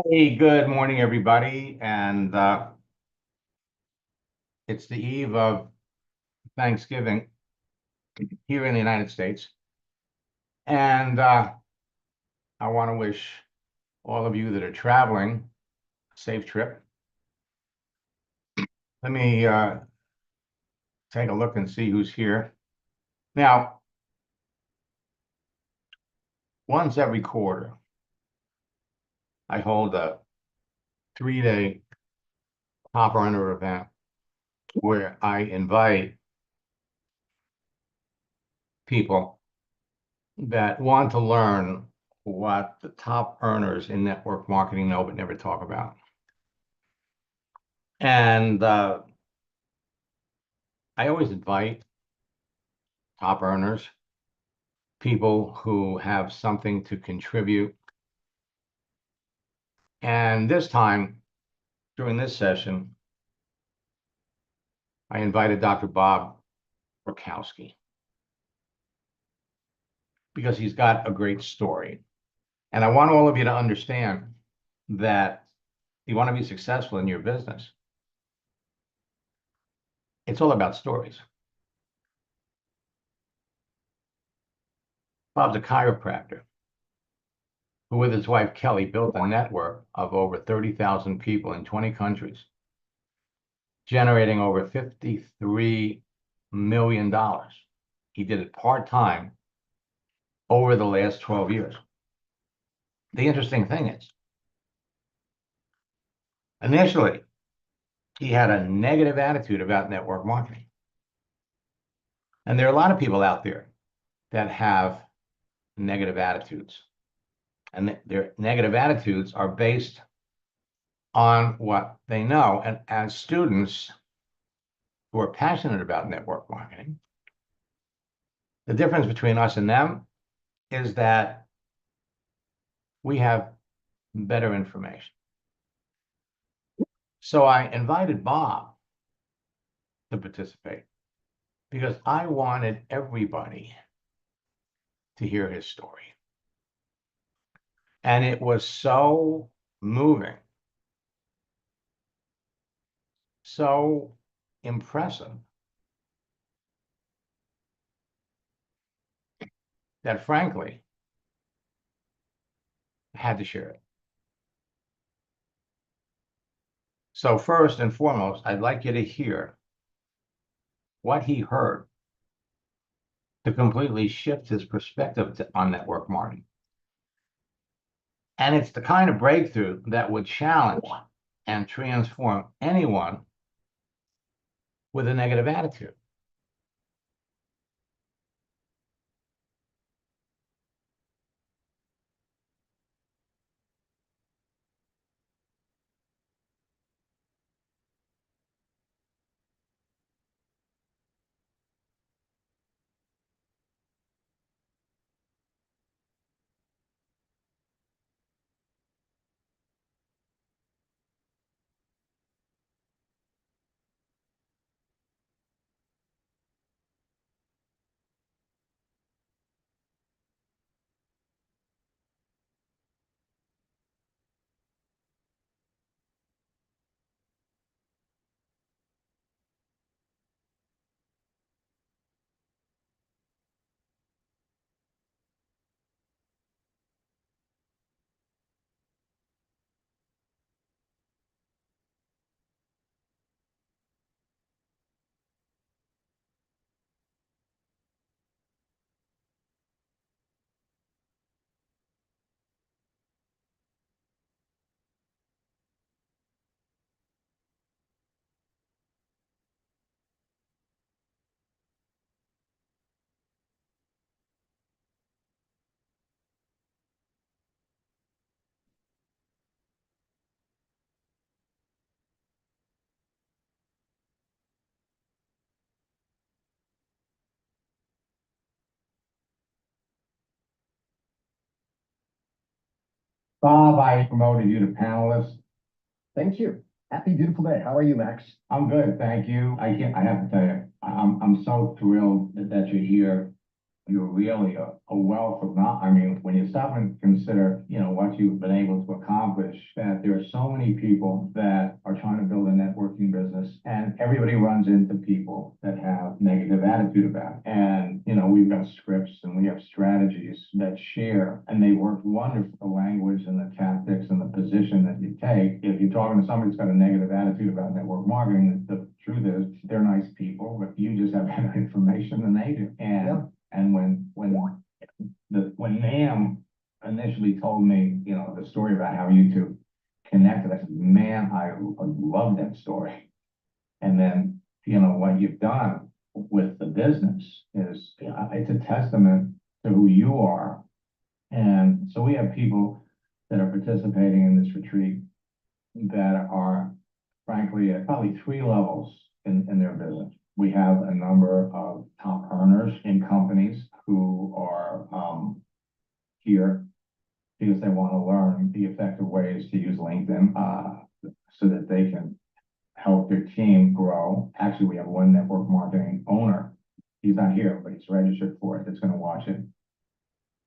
Hey, good morning, everybody. And it's the eve of Thanksgiving here in the United States. And I want to wish all of you that are traveling a safe trip. Let me take a look and see who's here. Now, once every quarter, I hold a 3-day top earner event where I invite people that want to learn what the top earners in network marketing know but never talk about. And I always invite top earners, people who have something to contribute. And this time, during this session, I invited Dr. Bob Rakowski because he's got a great story. And I want all of you to understand that you want to be successful in your business. It's all about stories. Bob's a chiropractor who, with his wife Kelly, built a network of over 30,000 people in 20 countries, generating over $53 million. He did it part-time over the last 12 years. The interesting thing is, initially, he had a negative attitude about network marketing. And there are a lot of people out there that have negative attitudes. And their negative attitudes are based on what they know. And as students who are passionate about network marketing, the difference between us and them is that we have better information. So I invited Bob to participate because I wanted everybody to hear his story. And it was so moving, so impressive, that frankly, I had to share it. So first and foremost, I'd like you to hear what he heard to completely shift his perspective on network marketing. And it's the kind of breakthrough that would challenge and transform anyone with a negative attitude. Bob, I promoted you to panelist. Thank you. Happy, beautiful day. How are you, Max? I'm good, thank you. I have to tell you, I'm so thrilled that you're here. you're really a wealth of knowledge. I mean, when you stop and consider, what you've been able to accomplish, that there are so many people that are trying to build a networking business, and everybody runs into people that have negative attitude about it. And, we've got scripts and we have strategies that share, and they work wonderful. The language and the tactics and the position that you take. If you're talking to somebody who's got a negative attitude about network marketing, the truth is they're nice people, but you just have better information than they do. And when Nam initially told me, the story about how you two connected, I said, man, I love that story. And then, what you've done with the business is, it's a testament to who you are. And so we have people that are participating in this retreat that are, frankly, at probably 3 levels in their business. We have a number of top earners in companies who are here because they want to learn the effective ways to use LinkedIn so that they can help their team grow. Actually, we have one network marketing owner. He's not here, but he's registered for it. That's going to watch it.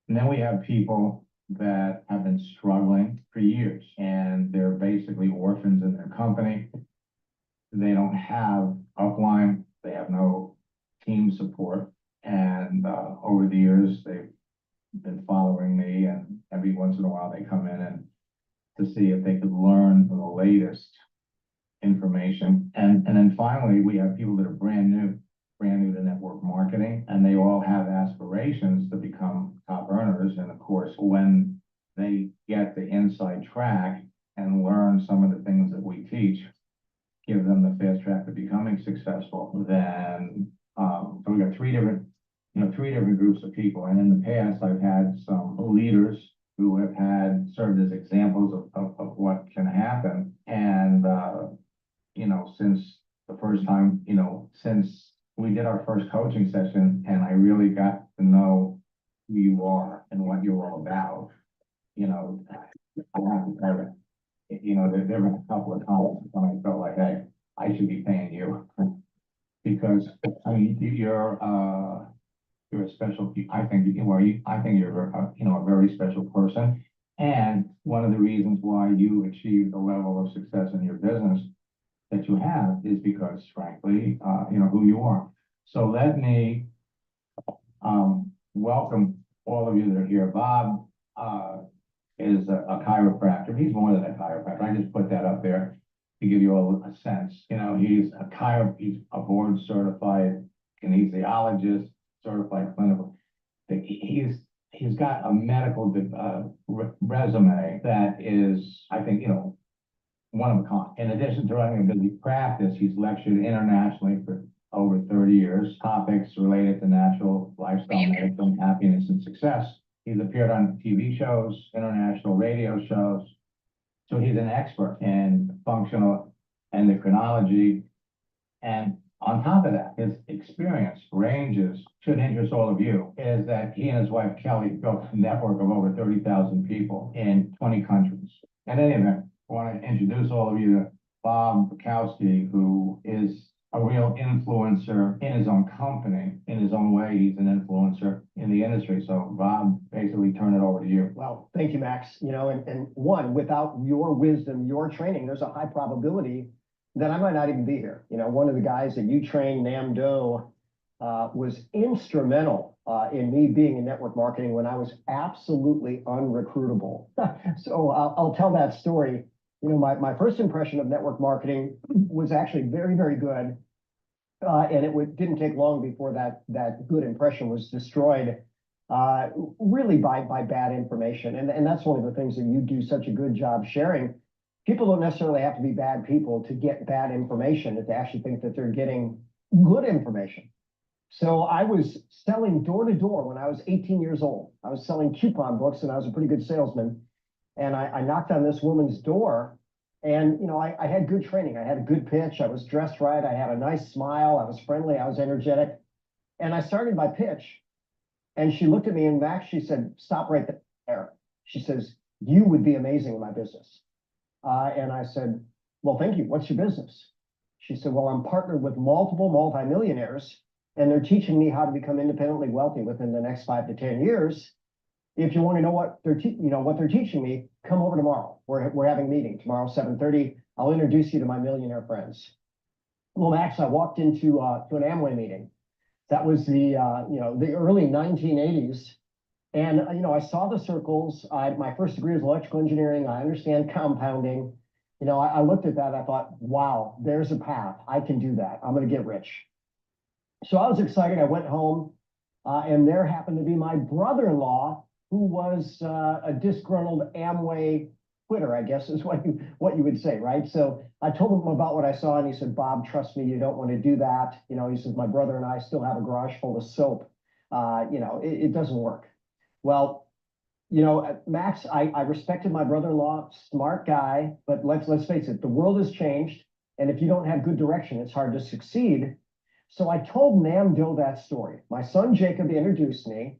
And then we have people that have been struggling for years, and they're basically orphans in their company. They don't have upline. They have no team support. And over the years, they've been following me, and every once in a while they come in and to see if they could learn the latest information. And then finally, we have people that are brand new to network marketing, and they all have aspirations to become top earners. And of course, when they get the inside track and learn some of the things that we teach, give them the fast track to becoming successful, then so we got three different groups of people. And in the past, I've had some leaders who have served as examples of what can happen. And since the first time, since we did our first coaching session, and I really got to know who you are and what you're all about, I have to tell you, there have been a couple of times when I felt like, hey, I should be paying you because you're a special. I think you're a very special person, and one of the reasons why you achieved the level of success in your business that you have is because, frankly, who you are. So let me welcome all of you that are here. Bob is a chiropractor. He's more than a chiropractor. I just put that up there to give you all a sense. He's a board certified kinesiologist, certified clinical. He's got a medical resume that is, I think, one of a kind. In addition to running a busy practice, he's lectured internationally for over 30 years, topics related to natural lifestyle medicine, happiness, and success. He's appeared on TV shows, international radio shows. So he's an expert in functional endocrinology. And on top of that, his experience should interest all of you, is that he and his wife, Kelly, built a network of over 30,000 people in 20 countries. In any event, I want to introduce all of you to Bob Bukowski, who is a real influencer in his own company. In his own way, he's an influencer in the industry. So Bob, basically turn it over to you. Well, thank you, Max. And without your wisdom, your training, there's a high probability that I might not even be here. One of the guys that you trained, Nam Do, was instrumental in me being in network marketing when I was absolutely unrecruitable. So I'll tell that story. My first impression of network marketing was actually very, very good. And it didn't take long before that good impression was destroyed, really by bad information. And that's one of the things that you do such a good job sharing. People don't necessarily have to be bad people to get bad information, to actually think that they're getting good information. So I was selling door to door when I was 18 years old. I was selling coupon books, and I was a pretty good salesman. And I knocked on this woman's door, and I had good training. I had a good pitch. I was dressed right. I had a nice smile. I was friendly. I was energetic. And I started my pitch, and she looked at me, and Max, she said, "Stop right there." She says, "You would be amazing in my business." And I said, "Well, thank you. What's your business?" She said, "Well, I'm partnered with multiple multimillionaires, and they're teaching me how to become independently wealthy within the next 5 to 10 years. If you want to know what they're teaching me, come over tomorrow. We're having a meeting tomorrow, 7:30. I'll introduce you to my millionaire friends. Well, Max, I walked into to an Amway meeting. That was the early 1980s. And, I saw the circles. My first degree is electrical engineering. I understand compounding. I looked at that. I thought, wow, there's a path. I can do that. I'm going to get rich. So I was excited. I went home, and there happened to be my brother-in-law, who was a disgruntled Amway quitter, I guess is what you would say, right? So I told him about what I saw, and he said, Bob, trust me, you don't want to do that. He says, my brother and I still have a garage full of soap. It doesn't work. Well, Max, I respected my brother-in-law, smart guy, but let's face it, the world has changed, and if you don't have good direction, it's hard to succeed. So I told Nam Doe that story. My son Jacob introduced me.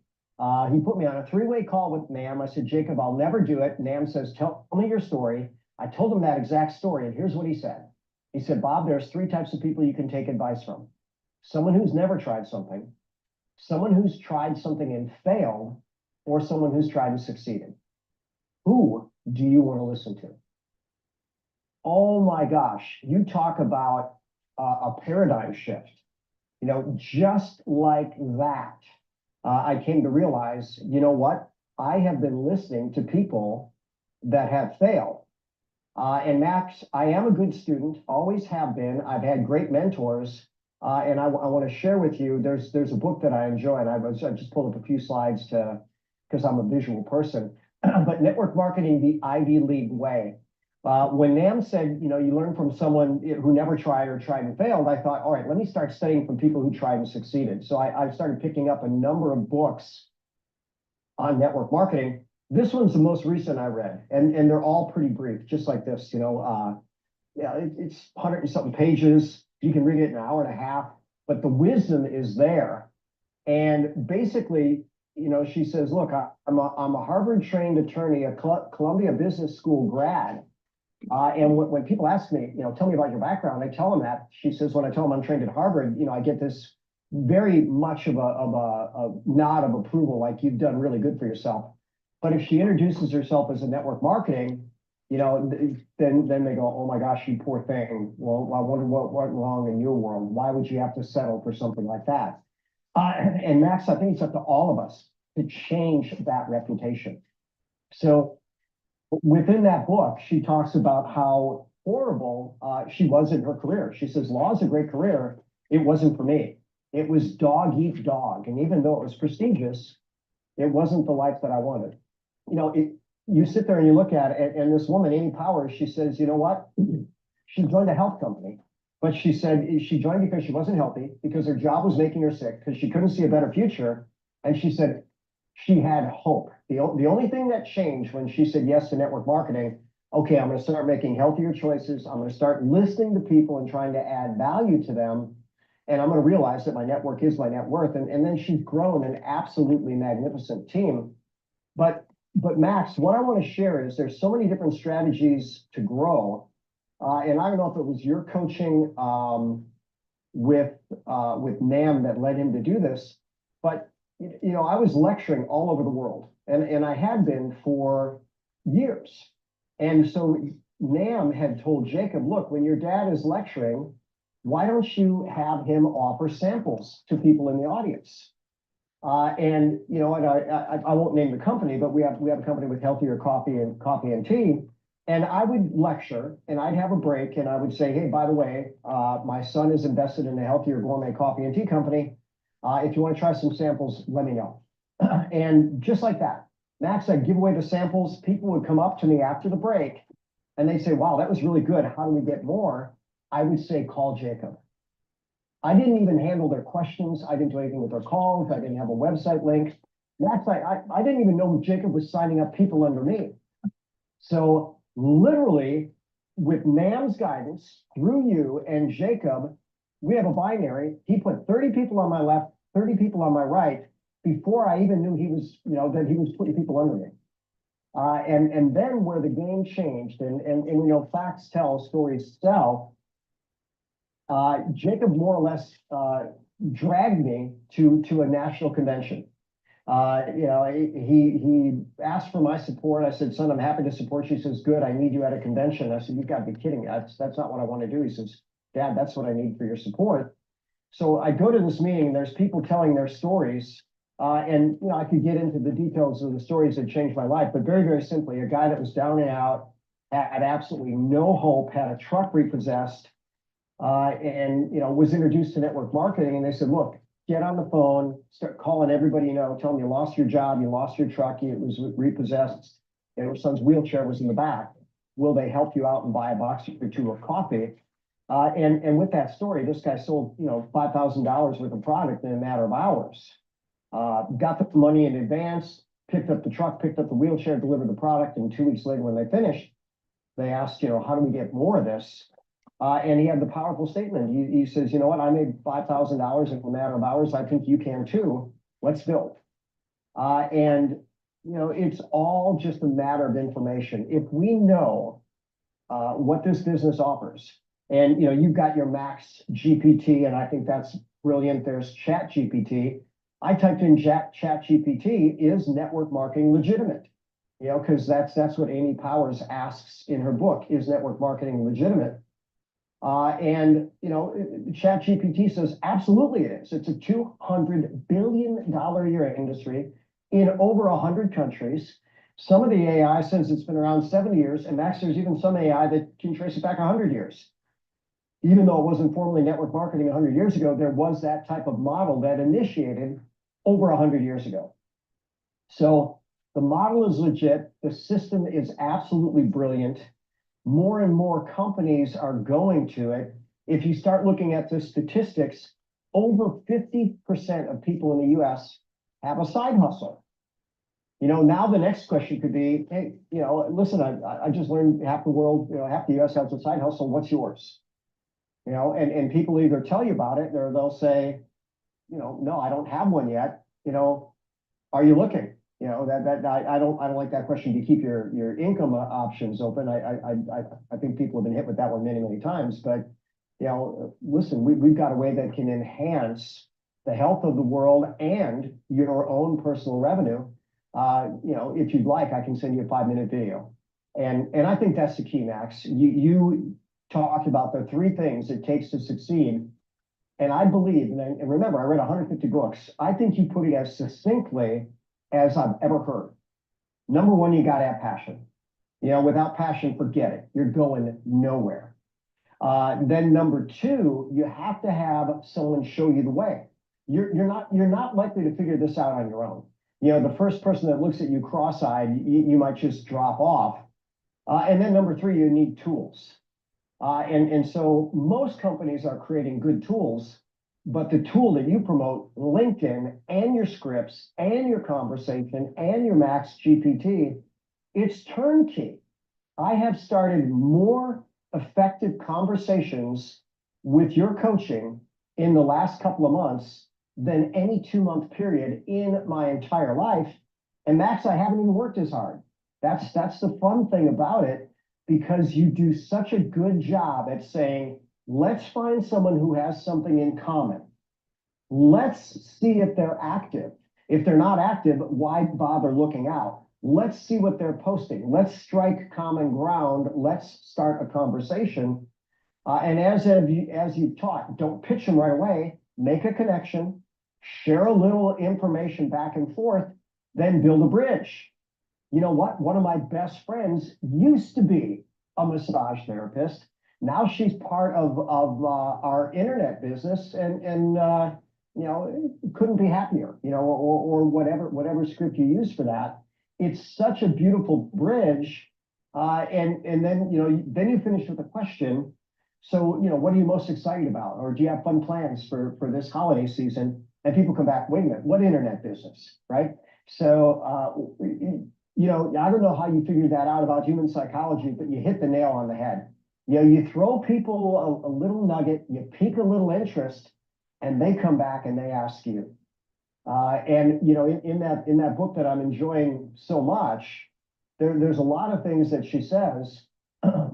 He put me on a 3-way call with Nam. I said, Jacob, I'll never do it. Nam says, tell me your story. I told him that exact story, and here's what he said. He said, Bob, there's 3 types of people you can take advice from. Someone who's never tried something, someone who's tried something and failed, or someone who's tried and succeeded. Who do you want to listen to? Oh my gosh, you talk about a paradigm shift. Just like that, I came to realize, you know what? I have been listening to people that have failed. And Max, I am a good student, always have been. I've had great mentors. And I want to share with you, there's a book that I enjoy, and I just pulled up a few slides because I'm a visual person. But Network Marketing, the Ivy League Way. When Nam said, you learn from someone who never tried or tried and failed, I thought, all right, let me start studying from people who tried and succeeded. So I started picking up a number of books on network marketing. This one's the most recent I read, and they're all pretty brief, just like this. It's 100 and something pages. You can read it in an hour and a half, but the wisdom is there. And basically, she says, look, I'm a Harvard-trained attorney, a Columbia Business School grad. And when people ask me, tell me about your background, I tell them that. She says, when I tell them I'm trained at Harvard, I get this very much of a nod of approval, like you've done really good for yourself. But if she introduces herself as a network marketing, then they go, oh my gosh, you poor thing. Well, I wonder what went wrong in your world. Why would you have to settle for something like that? And Max, I think it's up to all of us to change that reputation. So within that book, she talks about how horrible she was in her career. She says, law is a great career. It wasn't for me. It was dog eat dog. And even though it was prestigious, it wasn't the life that I wanted. You sit there and you look at it, and this woman, Amy Powers, she says, you know what? She joined a health company, but she said she joined because she wasn't healthy, because her job was making her sick, because she couldn't see a better future. And she said she had hope. The only thing that changed when she said yes to network marketing, okay, I'm going to start making healthier choices. I'm going to start listening to people and trying to add value to them. And I'm going to realize that my network is my net worth. And then she's grown an absolutely magnificent team. But Max, what I want to share is there's so many different strategies to grow. And I don't know if it was your coaching with Nam that led him to do this, but I was lecturing all over the world, and I had been for years. And so Nam had told Jacob, look, when your dad is lecturing, why don't you have him offer samples to people in the audience? And I won't name the company, but we have a company with healthier coffee and tea. And I would lecture, and I'd have a break, and I would say, hey, by the way, my son is invested in a healthier gourmet coffee and tea company. If you want to try some samples, let me know. And just like that, Max, I'd give away the samples. People would come up to me after the break, and they'd say, wow, that was really good. How do we get more? I would say, call Jacob. I didn't even handle their questions. I didn't do anything with their calls. I didn't have a website link. Max, I didn't even know Jacob was signing up people under me. So literally, with Nam's guidance, through you and Jacob, we have a binary. He put 30 people on my left, 30 people on my right, before I even knew he was, that he was putting people under me. And then where the game changed, and facts tell, stories sell. Jacob more or less dragged me to a national convention. You know, he asked for my support. I said, son, I'm happy to support you. He says, good, I need you at a convention. I said, you've got to be kidding me. That's not what I want to do. He says, Dad, that's what I need for your support. So I go to this meeting, and there's people telling their stories. And, you know, I could get into the details of the stories that changed my life, but very, very simply, a guy that was down and out, had absolutely no hope, had a truck repossessed, and, you know, was introduced to network marketing. And they said, look, get on the phone, start calling everybody you know, tell them you lost your job, you lost your truck, it was repossessed, and your son's wheelchair was in the back. Will they help you out and buy a box or two of coffee? And with that story, this guy sold, you know, $5,000 worth of product in a matter of hours. Got the money in advance, picked up the truck, picked up the wheelchair, delivered the product, and 2 weeks later when they finished, they asked, you know, how do we get more of this? And he had the powerful statement. He says, you know what, I made $5,000 in a matter of hours. I think you can too. Let's build. And, you know, it's all just a matter of information. If we know what this business offers, and, you know, you've got your Max GPT, and I think that's brilliant. There's Chat GPT. I typed in Chat GPT, is network marketing legitimate? You know, because that's what Amy Powers asks in her book, is network marketing legitimate? And, you know, Chat GPT says, absolutely it is. It's a $200 billion a year industry in over 100 countries. Some of the AI says it's been around 70 years, and Max, there's even some AI that can trace it back 100 years. Even though it wasn't formally network marketing 100 years ago, there was that type of model that initiated over 100 years ago. So the model is legit. The system is absolutely brilliant. More and more companies are going to it. If you start looking at the statistics, over 50% of people in the US have a side hustle. You know, now the next question could be, hey, you know, listen, I just learned half the world, you know, half the US has a side hustle. What's yours? You know, and people either tell you about it, or they'll say, you know, no, I don't have one yet. You know, are you looking? You know, I don't like that question. To keep your income options open. I think people have been hit with that one many times. But, you know, listen, we've got a way that can enhance the health of the world and your own personal revenue. You know, if you'd like, I can send you a 5-minute video. And I think that's the key, Max. You talked about the 3 things it takes to succeed. And I believe, and remember, I read 150 books. I think you put it as succinctly as I've ever heard. Number 1, you got to have passion. You know, without passion, forget it. You're going nowhere. Then number 2, you have to have someone show you the way. You're not likely to figure this out on your own. You know, the first person that looks at you cross-eyed, you might just drop off. And then number 3, you need tools. And so most companies are creating good tools, but the tool that you promote, LinkedIn and your scripts and your conversation and your Max GPT, it's turnkey. I have started more effective conversations with your coaching in the last couple of months than any 2-month period in my entire life. And Max, I haven't even worked as hard. That's the fun thing about it, because you do such a good job at saying, let's find someone who has something in common. Let's see if they're active. If they're not active, why bother looking out? Let's see what they're posting. Let's strike common ground. Let's start a conversation. And as you've taught, don't pitch them right away. Make a connection, share a little information back and forth, then build a bridge. You know what? One of my best friends used to be a massage therapist. Now she's part of our internet business, and you know, couldn't be happier. You know, or whatever script you use for that. It's such a beautiful bridge. And then you finish with a question. So, you know, what are you most excited about, or do you have fun plans for this holiday season? And people come back, wait a minute, what internet business, right? So, you know, I don't know how you figured that out about human psychology, but you hit the nail on the head. You know, you throw people a little nugget, you pique a little interest, and they come back and they ask you. And, you know, in that book that I'm enjoying so much, there's a lot of things that she says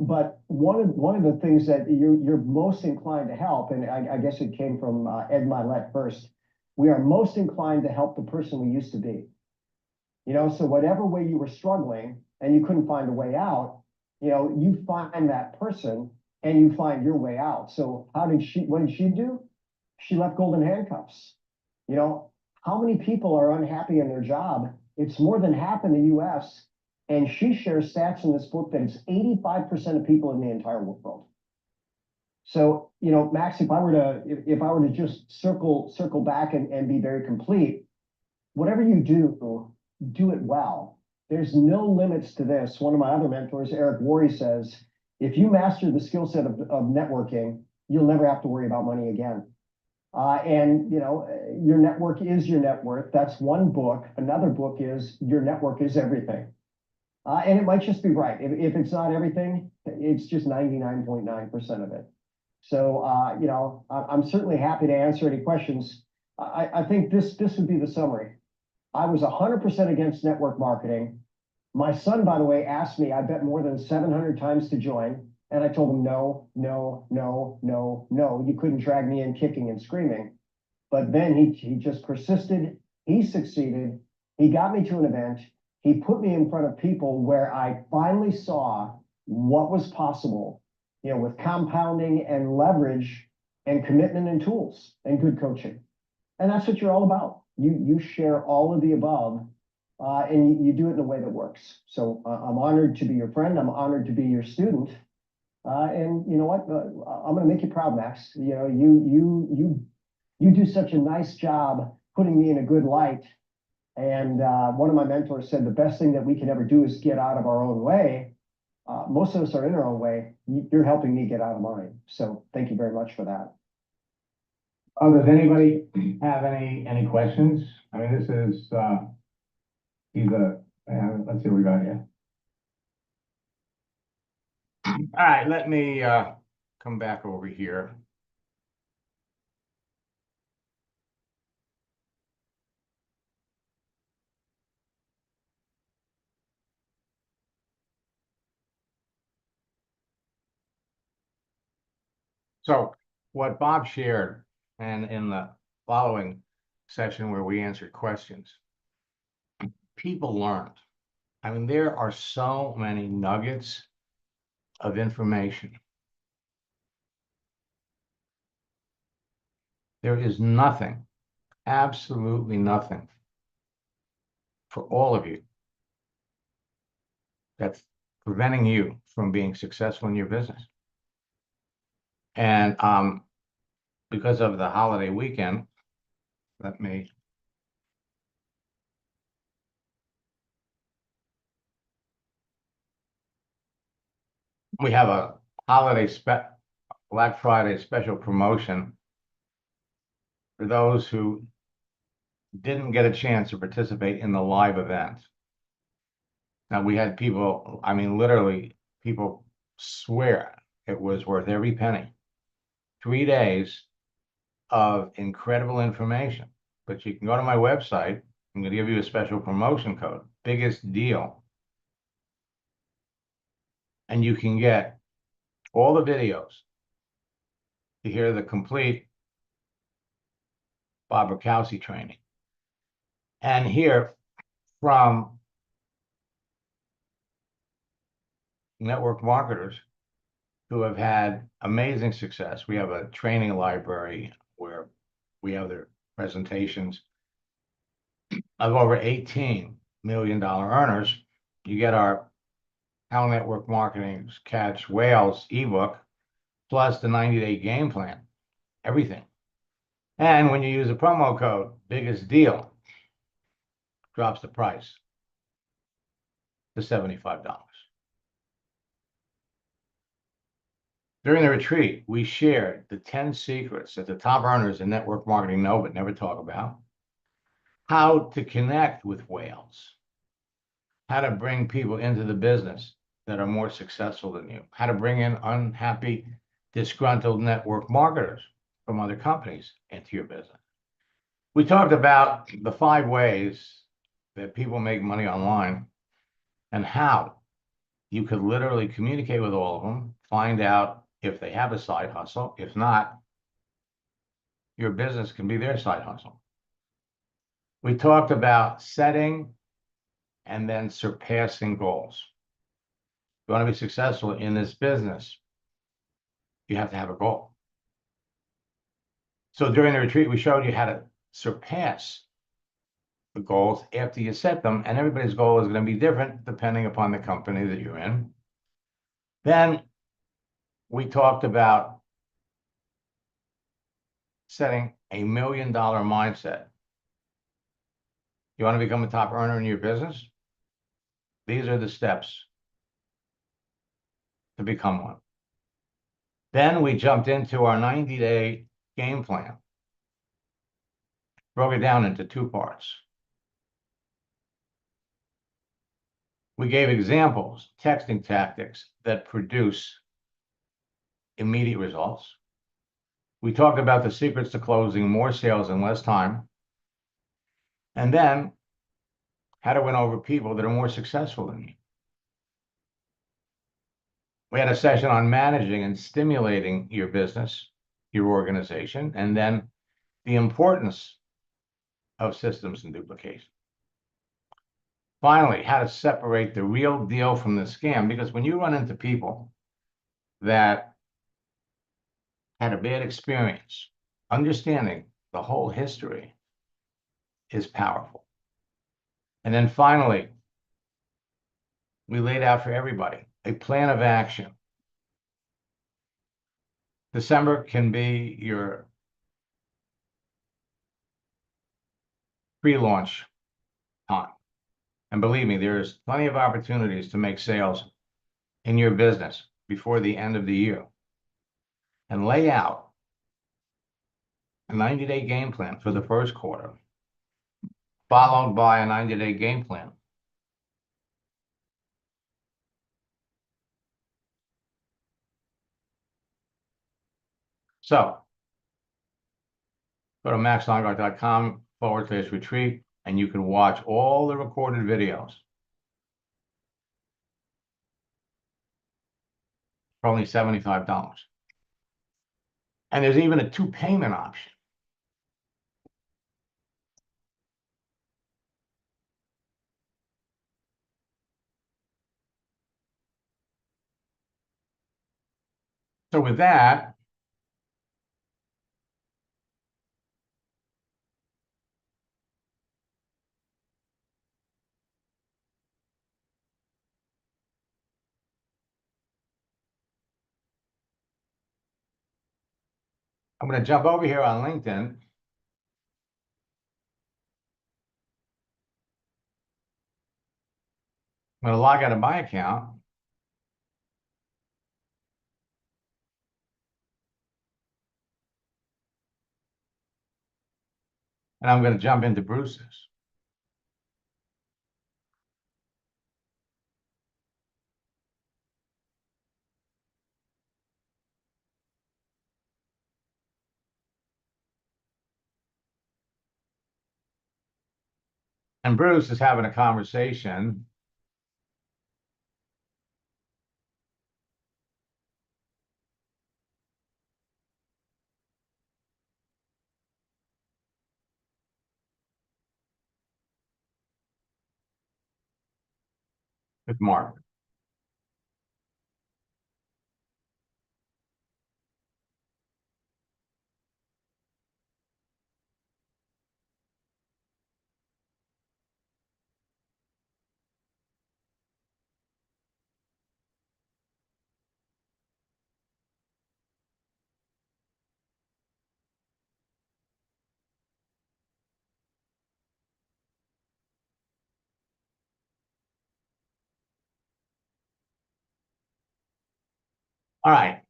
But one of the things that you're most inclined to help, and I guess it came from Ed Milet first, we are most inclined to help the person we used to be. You know, so whatever way you were struggling and you couldn't find a way out, you know, you find that person and you find your way out. So what did she do? She left golden handcuffs. You know, how many people are unhappy in their job? It's more than half in the US. And she shares stats in this book that it's 85% of people in the entire world. So, you know, Max, if I were to just circle back and be very complete, whatever you do it well. There's no limits to this. One of my other mentors, Eric Worre, says, if you master the skill set of networking, you'll never have to worry about money again. And, you know, your network is your net worth. That's one book. Another book is Your Network is Everything. And it might just be right. If it's not everything, it's just 99.9% of it. So, you know, I'm certainly happy to answer any questions. I think this would be the summary. I was 100% against network marketing. My son, by the way, asked me, I bet more than 700 times to join. And I told him, no, no, no, no, no. You couldn't drag me in kicking and screaming. But then he just persisted. He succeeded. He got me to an event. He put me in front of people where I finally saw what was possible, you know, with compounding and leverage and commitment and tools and good coaching. And that's what you're all about. You share all of the above, and you do it in a way that works. So I'm honored to be your friend. I'm honored to be your student. And you know what? I'm going to make you proud, Max. You know, you do such a nice job putting me in a good light. And one of my mentors said the best thing that we can ever do is get out of our own way. Most of us are in our own way. You're helping me get out of mine. So thank you very much for that. Does anybody have any questions? I mean, this is, let's see what we got here. All right, let me come back over here. So what Bob shared, and in the following session where we answered questions, people learned. I mean, there are so many nuggets of information. There is nothing, absolutely nothing, for all of you that's preventing you from being successful in your business. And because of the holiday weekend, we have a Black Friday special promotion for those who didn't get a chance to participate in the live event. Now, we had people, I mean, literally, people swear it was worth every penny. 3 days of incredible information. But you can go to my website. I'm going to give you a special promotion code, biggest deal. And you can get all the videos to hear the complete Bob Rakowski training. And hear from network marketers who have had amazing success. We have a training library where we have their presentations of over $18 million earners. You get our How Network Marketing Catch Whales ebook, plus the 90-day game plan, everything. And when you use the promo code, biggest deal, drops the price to $75. During the retreat, we shared the 10 secrets that the top earners in network marketing know but never talk about. How to connect with whales. How to bring people into the business that are more successful than you. How to bring in unhappy, disgruntled network marketers from other companies into your business. We talked about the 5 ways that people make money online and how you could literally communicate with all of them, find out if they have a side hustle. If not, your business can be their side hustle. We talked about setting and then surpassing goals. If you want to be successful in this business, you have to have a goal. So during the retreat, we showed you how to surpass the goals after you set them, and everybody's goal is going to be different depending upon the company that you're in. Then we talked about setting a $1 million mindset. You want to become a top earner in your business? These are the steps to become one. Then we jumped into our 90-day game plan. Broke it down into 2 parts. We gave examples, texting tactics that produce immediate results. We talked about the secrets to closing more sales in less time. And then how to win over people that are more successful than you. We had a session on managing and stimulating your business, your organization, and then the importance of systems and duplication. Finally, how to separate the real deal from the scam, because when you run into people that had a bad experience, understanding the whole history is powerful. And then finally, we laid out for everybody a plan of action. December can be your pre-launch time. And believe me, there's plenty of opportunities to make sales in your business before the end of the year. And lay out a 90-day game plan for the first quarter, followed by a 90-day game plan so go to maxlongart.com/retreat, and you can watch all the recorded videos for only $75. And there's even a 2-payment option. So with that, I'm going to jump over here on LinkedIn. I'm going to log out of my account. And I'm going to jump into Bruce's. And Bruce is having a conversation with Mark. All right.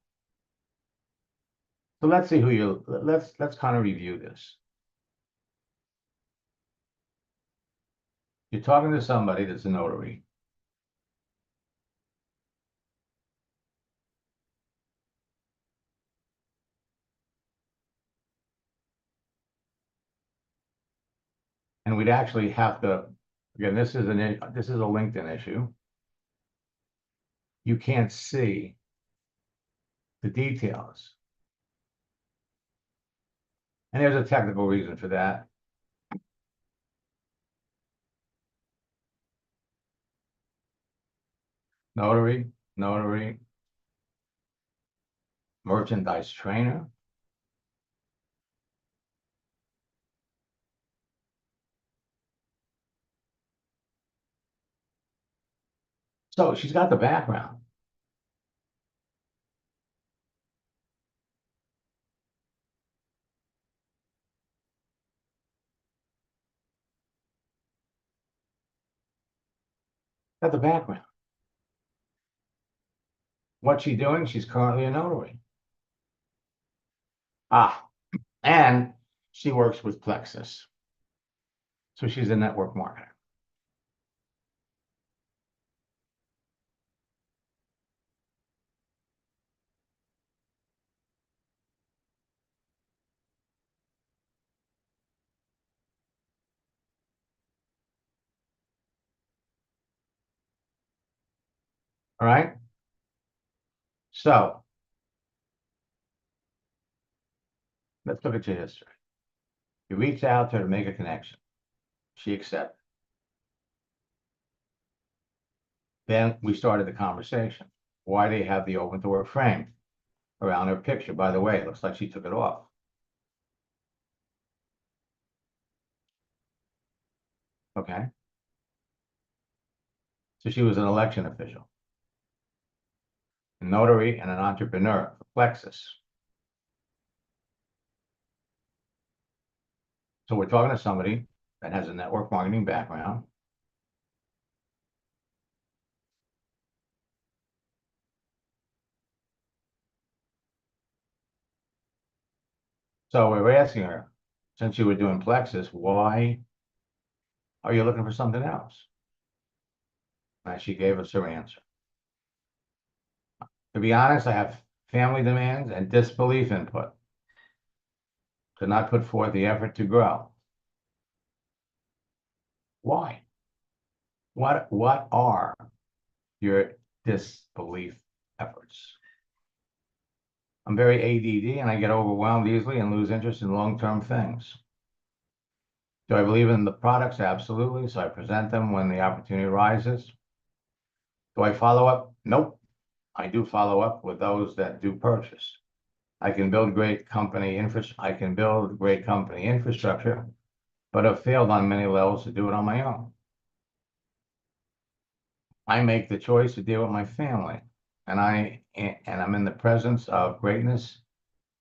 So let's see let's kind of review this. You're talking to somebody that's a notary. And we'd actually have to, again, this is a LinkedIn issue. you can't see the details. And there's a technical reason for that. Notary, notary, merchandise trainer. So she's got the background. Got the background. What's she doing? She's currently a notary. And she works with Plexus. So she's a network marketer. All right. So let's look at your history. You reach out to her to make a connection. She accepted. Then we started the conversation. Why do you have the open to work frame around her picture? By the way, it looks like she took it off. Okay. So she was an election official, a notary, and an entrepreneur for Plexus. So we're talking to somebody that has a network marketing background. So we were asking her, since you were doing Plexus, why are you looking for something else? And she gave us her answer. To be honest, I have family demands and disbelief input. Could not put forth the effort to grow. Why? What are your disbelief efforts? I'm very ADD and I get overwhelmed easily and lose interest in long-term things. Do I believe in the products? Absolutely. So I present them when the opportunity arises. Do I follow up? Nope. I do follow up with those that do purchase. I can build great company infrastructure, but have failed on many levels to do it on my own. I make the choice to deal with my family, and I'm in the presence of greatness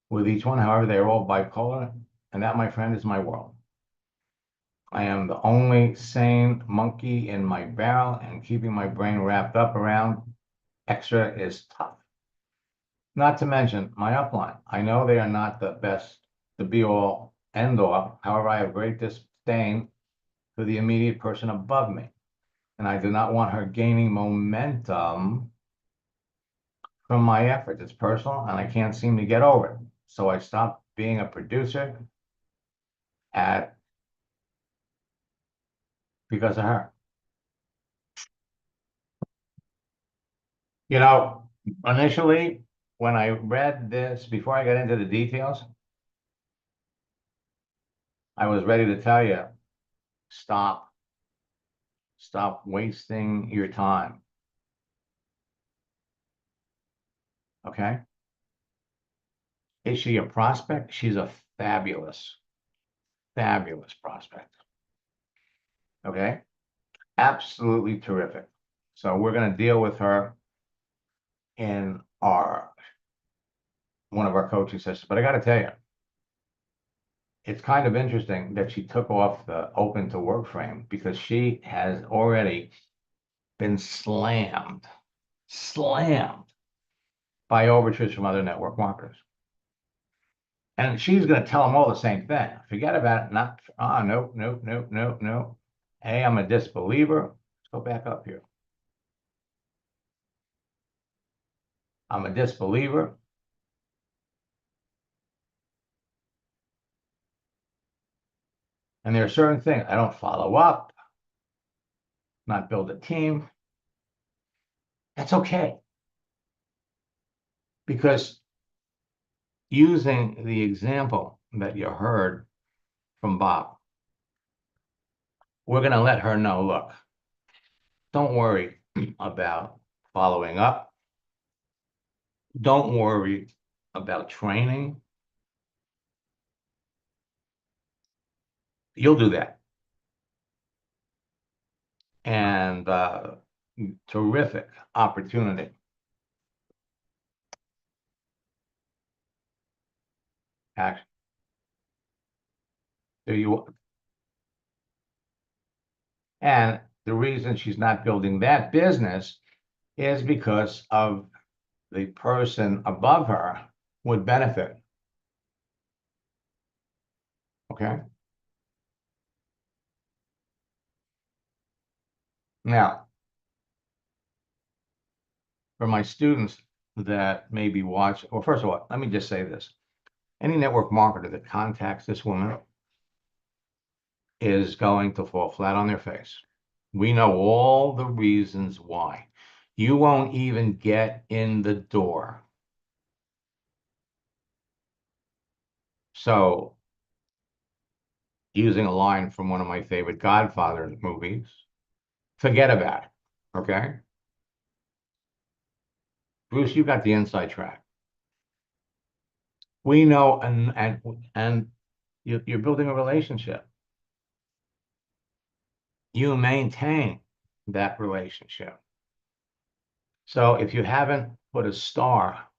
with each one. However, they are all bipolar, and that, my friend, is my world. I am the only sane monkey in my barrel, and keeping my brain wrapped up around extra is tough. Not to mention my upline. I know they are not the best, the be all, end all. However, I have great disdain for the immediate person above me, and I do not want her gaining momentum from my efforts. It's personal, and I can't seem to get over it. So I stopped being a producer because of her. You know, initially, when I read this, before I got into the details, I was ready to tell you, stop wasting your time. Okay? Is she a prospect? She's a fabulous, fabulous prospect. Okay? Absolutely terrific. So we're going to deal with her in one of our coaching sessions. But I got to tell you, it's kind of interesting that she took off the open to work frame because she has already been slammed by overtures from other network marketers. And she's going to tell them all the same thing. Forget about it. No. Hey, I'm a disbeliever. Let's go back up here. I'm a disbeliever. And there are certain things I don't follow up, not build a team. That's okay. Because using the example that you heard from Bob, we're going to let her know, look, don't worry about following up. Don't worry about training. You'll do that. And terrific opportunity. Actually, there you. And the reason she's not building that business is because of the person above her would benefit. Okay. Now, for my students that maybe watch, well, first of all, let me just say this. Any network marketer that contacts this woman is going to fall flat on their face. We know all the reasons why. You won't even get in the door. So, using a line from one of my favorite Godfather movies, forget about it, okay? Bruce, you got the inside track. We know, and you're building a relationship. You maintain that relationship. So if you haven't put a star,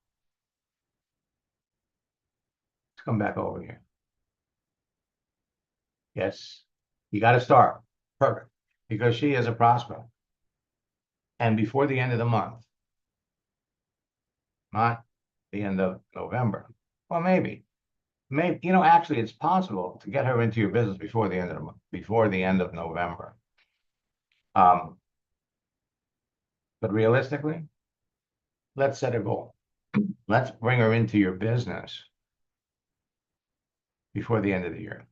let's come back over here. Yes, you got to start. Perfect. Because she is a prospect. And before the end of the month, not the end of November, well, maybe, actually, it's possible to get her into your business before the end of the month, before the end of November. But realistically, let's set a goal. Let's bring her into your business before the end of the year.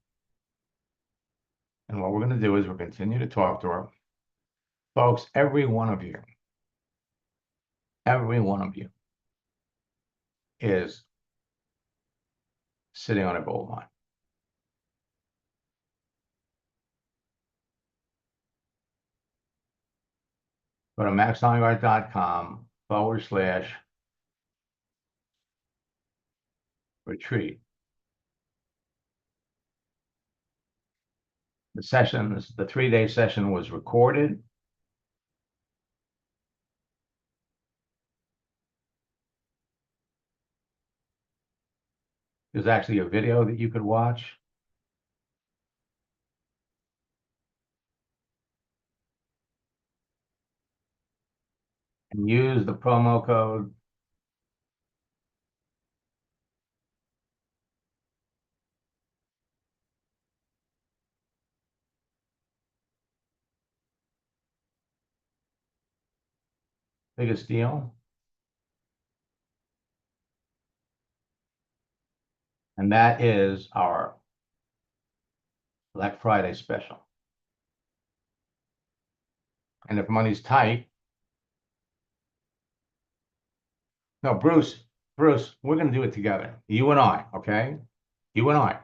And what we're going to do is we'll continue to talk to her. Folks, every one of you is sitting on a gold mine. Go to maxongyard.com/retreat. The 3-day session was recorded. There's actually a video that you could watch. And use the promo code biggest deal. And that is our Black Friday special. And if money's tight, no, Bruce, we're going to do it together. You and I, okay? You and I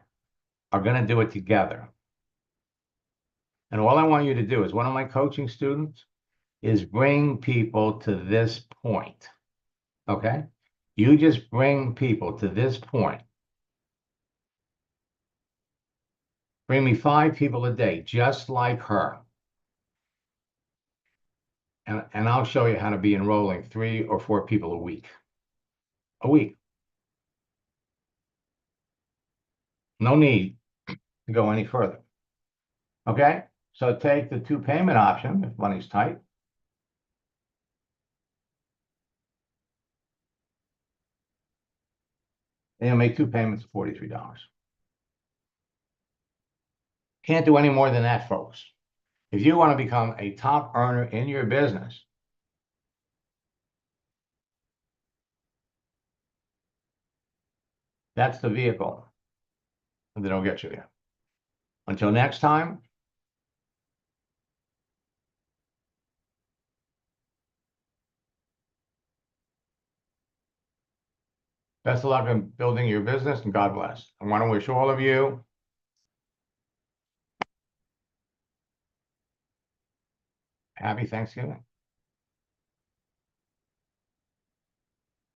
are going to do it together. And all I want you to do is one of my coaching students is bring people to this point, okay? You just bring people to this point. Bring me 5 people a day, just like her. And I'll show you how to be enrolling 3 or 4 people a week. No need to go any further. Okay? So take the 2 payment option if money's tight. And you'll make 2 payments of $43. Can't do any more than that, folks. If you want to become a top earner in your business, that's the vehicle that'll get you there. Until next time, Best of luck in building your business, and God bless. I want to wish all of you happy Thanksgiving.